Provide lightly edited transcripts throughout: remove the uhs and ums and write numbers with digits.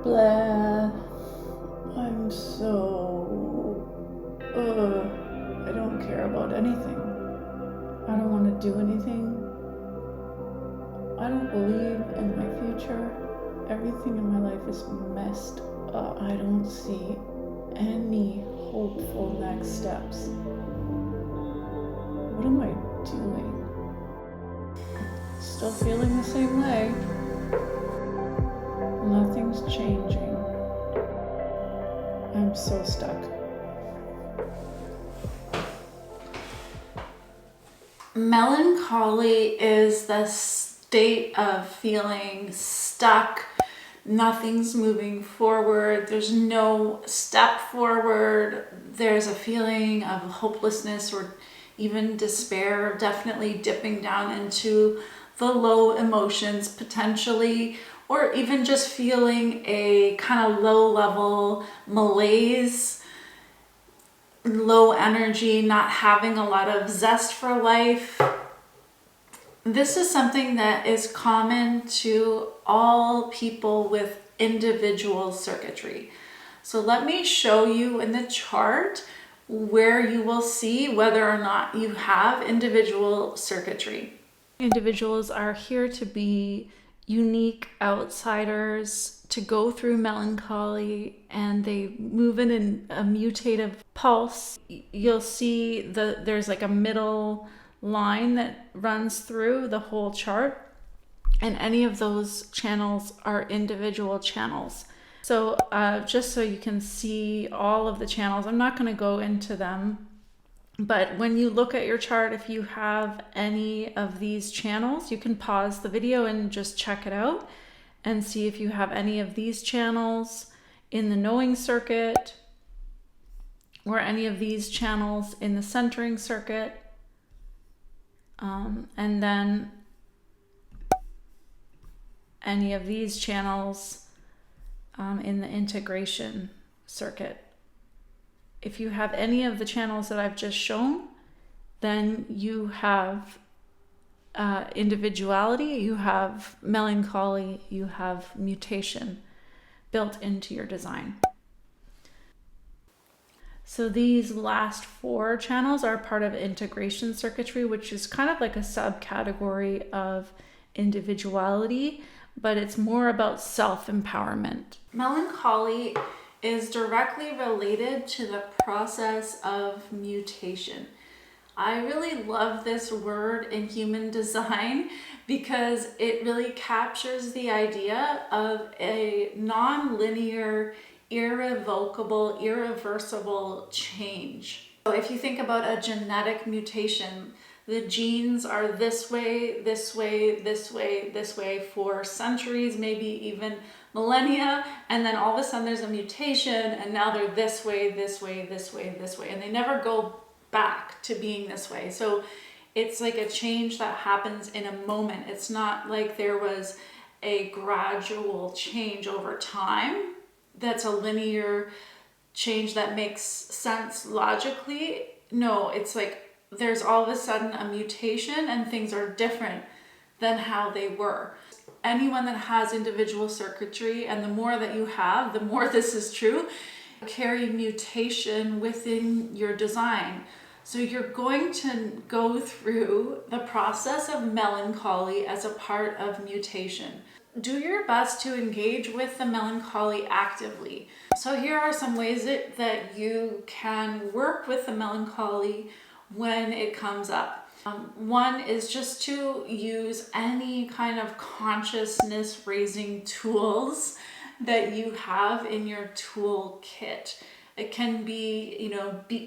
Blah. I'm so... I don't care about anything. I don't want to do anything. I don't believe in my future. Everything in my life is messed up. I don't see any hopeful next steps. What am I doing? Still feeling the same way. Nothing's changing. I'm so stuck. Melancholy is the state of feeling stuck. Nothing's moving forward. There's no step forward. There's a feeling of hopelessness or even despair, definitely dipping down into the low emotions potentially, or even just feeling a kind of low level malaise, low energy, not having a lot of zest for life. This is something that is common to all people with individual circuitry. So let me show you in the chart where you will see whether or not you have individual circuitry. Individuals are here to be unique outsiders, to go through melancholy, and they move in a mutative pulse. You'll see there's like a middle line that runs through the whole chart, and any of those channels are individual channels. So just so you can see all of the channels, I'm not going to go into them, but when you look at your chart, if you have any of these channels, you can pause the video and just check it out and see if you have any of these channels in the knowing circuit or any of these channels in the centering circuit. And then any of these channels in the integration circuit. If you have any of the channels that I've just shown, then you have individuality, you have melancholy, you have mutation built into your design. So these last 4 channels are part of integration circuitry, which is kind of like a subcategory of individuality, but it's more about self-empowerment. Melancholy is directly related to the process of mutation. I really love this word in human design because it really captures the idea of a non-linear, irrevocable, irreversible change. So if you think about a genetic mutation, the genes are this way, this way, this way, this way for centuries, maybe even millennia, and then all of a sudden there's a mutation and now they're this way, this way, this way, this way, and they never go back to being this way. So it's like a change that happens in a moment. It's not like there was a gradual change over time that's a linear change that makes sense logically. No, it's like there's all of a sudden a mutation and things are different than how they were. Anyone that has individual circuitry, and the more that you have, the more this is true, carry mutation within your design. So you're going to go through the process of melancholy as a part of mutation. Do your best to engage with the melancholy actively. So here are some ways that you can work with the melancholy when it comes up. One is just to use any kind of consciousness raising tools that you have in your toolkit. It can be,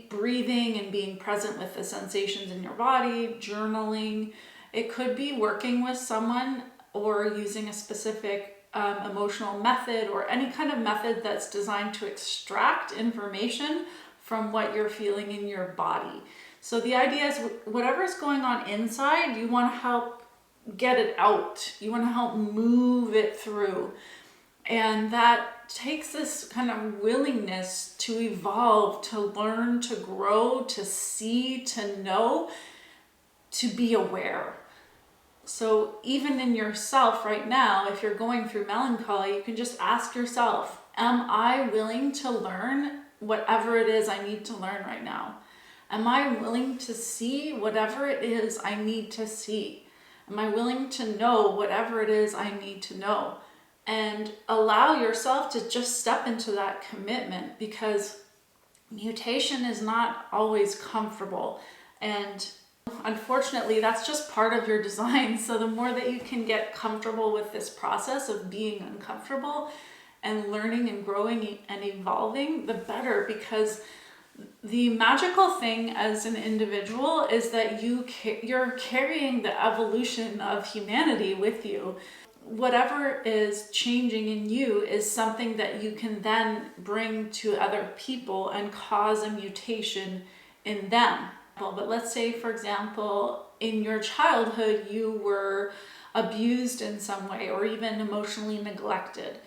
breathing and being present with the sensations in your body, journaling. It could be working with someone or using a specific emotional method or any kind of method that's designed to extract information from what you're feeling in your body. So the idea is whatever is going on inside, you want to help get it out. You want to help move it through. And that takes this kind of willingness to evolve, to learn, to grow, to see, to know, to be aware. So even in yourself right now, if you're going through melancholy, you can just ask yourself, am I willing to learn whatever it is I need to learn right now? Am I willing to see whatever it is I need to see? Am I willing to know whatever it is I need to know? And allow yourself to just step into that commitment, because mutation is not always comfortable. And unfortunately, that's just part of your design. So the more that you can get comfortable with this process of being uncomfortable and learning and growing and evolving, the better, because the magical thing as an individual is that you're carrying the evolution of humanity with you. Whatever is changing in you is something that you can then bring to other people and cause a mutation in them. But let's say, for example, in your childhood, you were abused in some way or even emotionally neglected.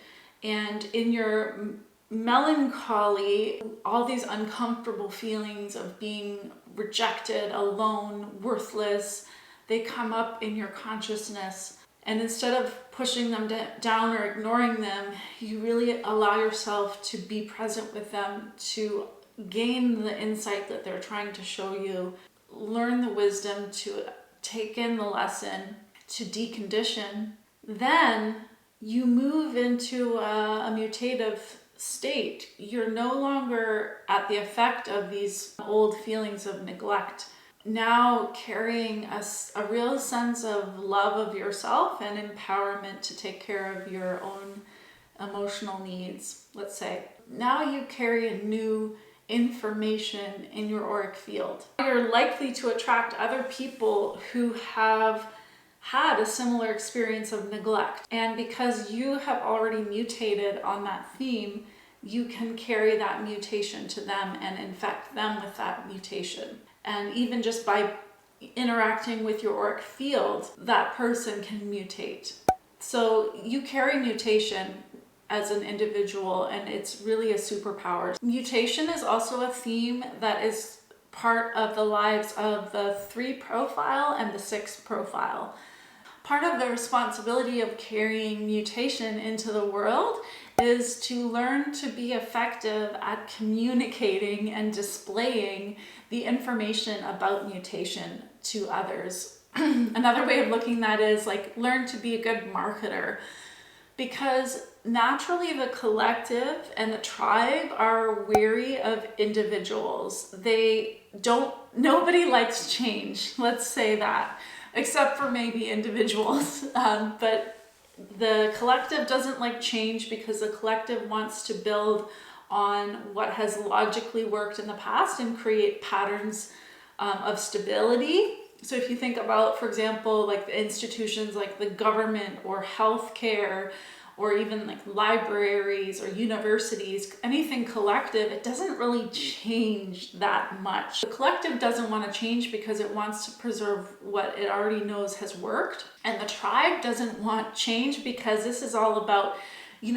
And in your melancholy, all these uncomfortable feelings of being rejected, alone, worthless, they come up in your consciousness. And instead of pushing them down or ignoring them, you really allow yourself to be present with them, to gain the insight that they're trying to show you, learn the wisdom, to take in the lesson, to decondition. Then you move into a mutative state. You're no longer at the effect of these old feelings of neglect. Now carrying a real sense of love of yourself and empowerment to take care of your own emotional needs, let's say. Now you carry a new information in your auric field. You're likely to attract other people who have had a similar experience of neglect. And because you have already mutated on that theme, you can carry that mutation to them and infect them with that mutation. And even just by interacting with your auric field, that person can mutate. So you carry mutation as an individual, and it's really a superpower. Mutation is also a theme that is part of the lives of the 3 profile and the 6 profile. Part of the responsibility of carrying mutation into the world is to learn to be effective at communicating and displaying the information about mutation to others. Another way of looking at it is like learn to be a good marketer, because naturally the collective and the tribe are weary of individuals. Nobody likes change, let's say that, except for maybe individuals. But the collective doesn't like change because the collective wants to build on what has logically worked in the past and create patterns of stability. So if you think about, for example, like the institutions like the government or healthcare, or even like libraries or universities, anything collective, it doesn't really change that much. The collective doesn't want to change because it wants to preserve what it already knows has worked. And the tribe doesn't want change because this is all about,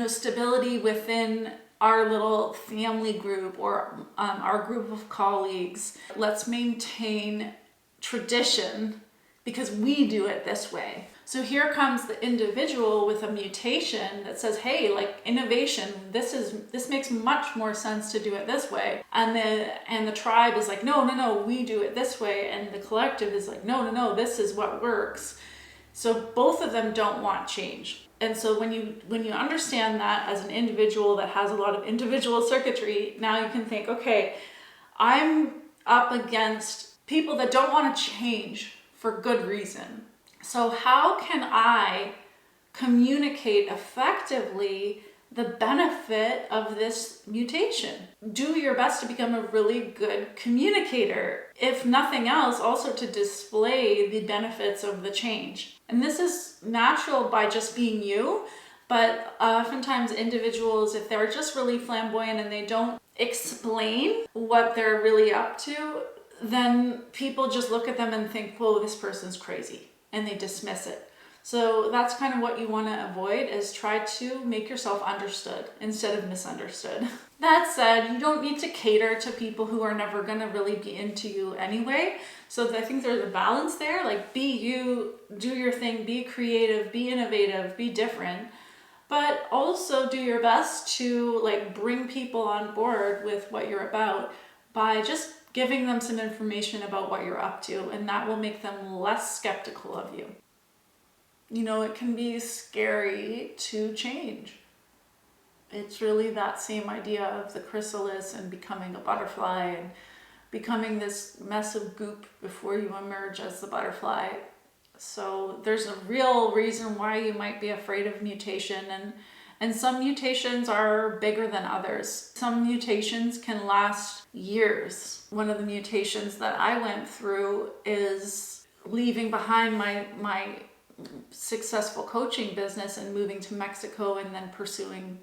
stability within our little family group or our group of colleagues. Let's maintain tradition because we do it this way. So here comes the individual with a mutation that says, hey, like innovation, this makes much more sense to do it this way. And the tribe is like, no, we do it this way. And the collective is like, no, this is what works. So both of them don't want change. And so when you understand that as an individual that has a lot of individual circuitry, now you can think, okay, I'm up against people that don't want to change for good reason. So how can I communicate effectively the benefit of this mutation? Do your best to become a really good communicator. If nothing else, also to display the benefits of the change. And this is natural by just being you, but oftentimes individuals, if they're just really flamboyant and they don't explain what they're really up to, then people just look at them and think, whoa, this person's crazy. And they dismiss it. So that's kind of what you want to avoid, is try to make yourself understood instead of misunderstood. That said, you don't need to cater to people who are never going to really be into you anyway. So I think there's a balance there. Like, be you, do your thing, be creative, be innovative, be different. But also do your best to like bring people on board with what you're about by just giving them some information about what you're up to, and that will make them less skeptical of you. You know, it can be scary to change. It's really that same idea of the chrysalis and becoming a butterfly and becoming this mess of goop before you emerge as the butterfly. So there's a real reason why you might be afraid of mutation, and some mutations are bigger than others. Some mutations can last years. One of the mutations that I went through is leaving behind my successful coaching business and moving to Mexico, and then pursuing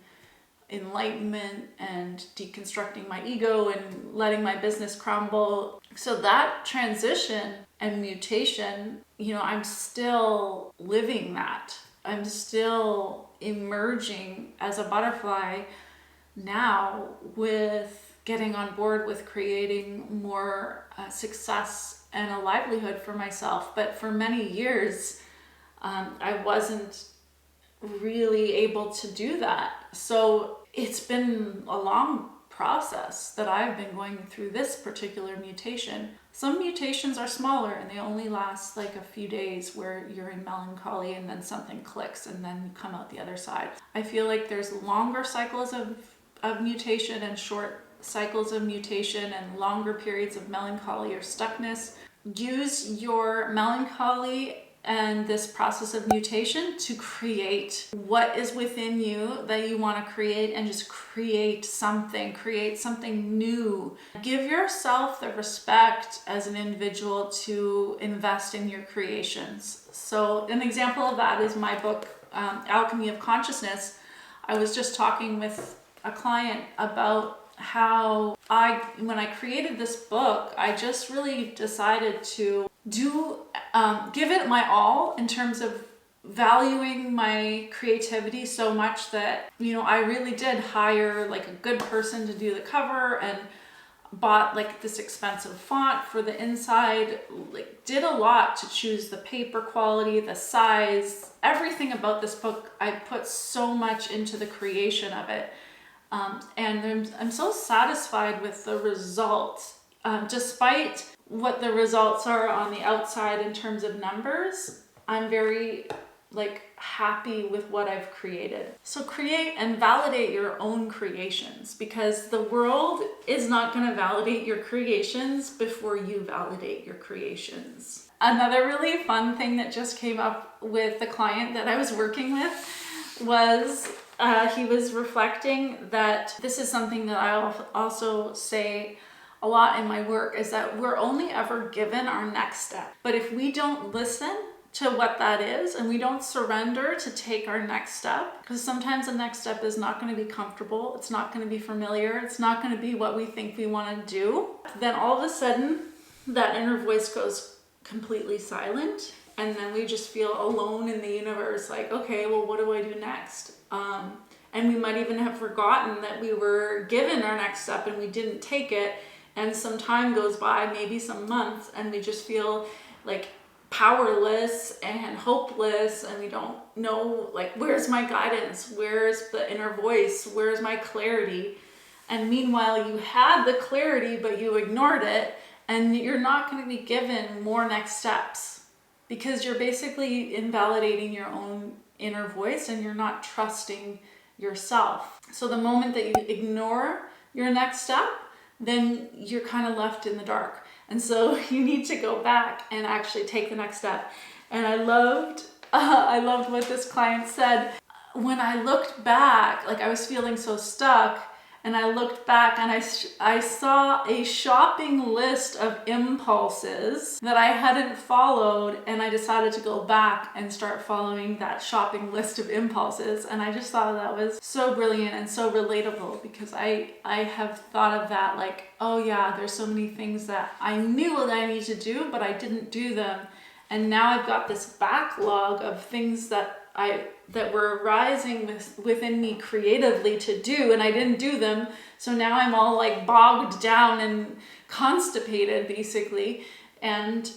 enlightenment and deconstructing my ego and letting my business crumble. So that transition and mutation, you know, I'm still living that. I'm still emerging as a butterfly now, with getting on board with creating more success and a livelihood for myself. But for many years, I wasn't really able to do that. So it's been a long process that I've been going through this particular mutation. Some mutations are smaller and they only last like a few days, where you're in melancholy and then something clicks and then you come out the other side. I feel like there's longer cycles of mutation and short cycles of mutation, and longer periods of melancholy or stuckness. Use your melancholy and this process of mutation to create what is within you that you want to create, and just create something new. Give yourself the respect as an individual to invest in your creations. So an example of that is my book, Alchemy of Consciousness. I was just talking with a client about how when I created this book, I just really decided to give it my all in terms of valuing my creativity so much that, you know, I really did hire like a good person to do the cover, and bought like this expensive font for the inside, like did a lot to choose the paper quality, the size, everything about this book. I put so much into the creation of it. And I'm so satisfied with the results, despite what the results are on the outside in terms of numbers. I'm very happy with what I've created. So create and validate your own creations, because the world is not going to validate your creations before you validate your creations. Another really fun thing that just came up with the client that I was working with was he was reflecting that this is something that I also say a lot in my work, is that we're only ever given our next step. But if we don't listen to what that is, and we don't surrender to take our next step, because sometimes the next step is not going to be comfortable, it's not going to be familiar, it's not going to be what we think we want to do, then all of a sudden that inner voice goes completely silent, and then we just feel alone in the universe, like, okay, well, what do I do next? And we might even have forgotten that we were given our next step and we didn't take it, and some time goes by, maybe some months, and we just feel like powerless and hopeless, and we don't know, like, where's my guidance, where's the inner voice, where's my clarity? And meanwhile, you had the clarity but you ignored it, and you're not going to be given more next steps, because you're basically invalidating your own inner voice and you're not trusting yourself. So the moment that you ignore your next step, then you're kind of left in the dark. And so you need to go back and actually take the next step. And I loved what this client said. When I looked back, like I was feeling so stuck, and I looked back and I saw a shopping list of impulses that I hadn't followed, and I decided to go back and start following that shopping list of impulses. And I just thought that was so brilliant and so relatable, because I have thought of that, like, oh yeah, there's so many things that I knew that I need to do, but I didn't do them. And now I've got this backlog of things that were arising within me creatively to do, and I didn't do them. So now I'm all like bogged down and constipated basically. And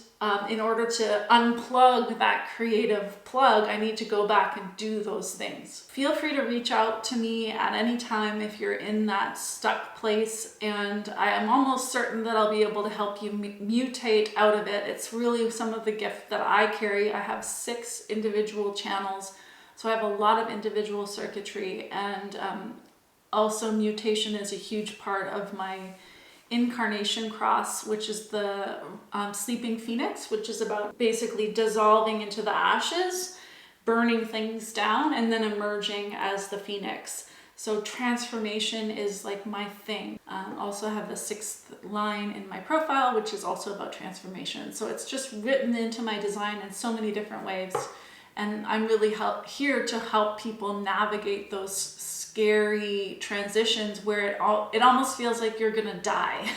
in order to unplug that creative plug, I need to go back and do those things. Feel free to reach out to me at any time if you're in that stuck place, and I am almost certain that I'll be able to help you mutate out of it. It's really some of the gift that I carry. I have 6 individual channels, so I have a lot of individual circuitry, and also mutation is a huge part of my incarnation cross, which is the sleeping phoenix, which is about basically dissolving into the ashes, burning things down, and then emerging as the phoenix. So transformation is like my thing. Also have the 6th line in my profile, which is also about transformation. So it's just written into my design in so many different ways. And I'm really here to help people navigate those scary transitions where it almost feels like you're gonna die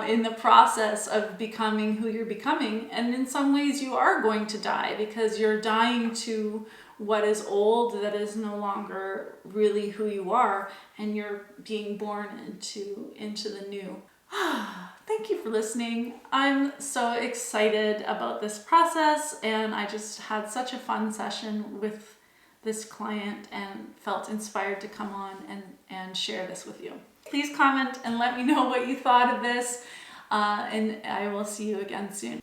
in the process of becoming who you're becoming. And in some ways you are going to die, because you're dying to what is old, that is no longer really who you are, and you're being born into the new. Thank you for listening. I'm so excited about this process, and I just had such a fun session with this client and felt inspired to come on and share this with you. Please comment and let me know what you thought of this, and I will see you again soon.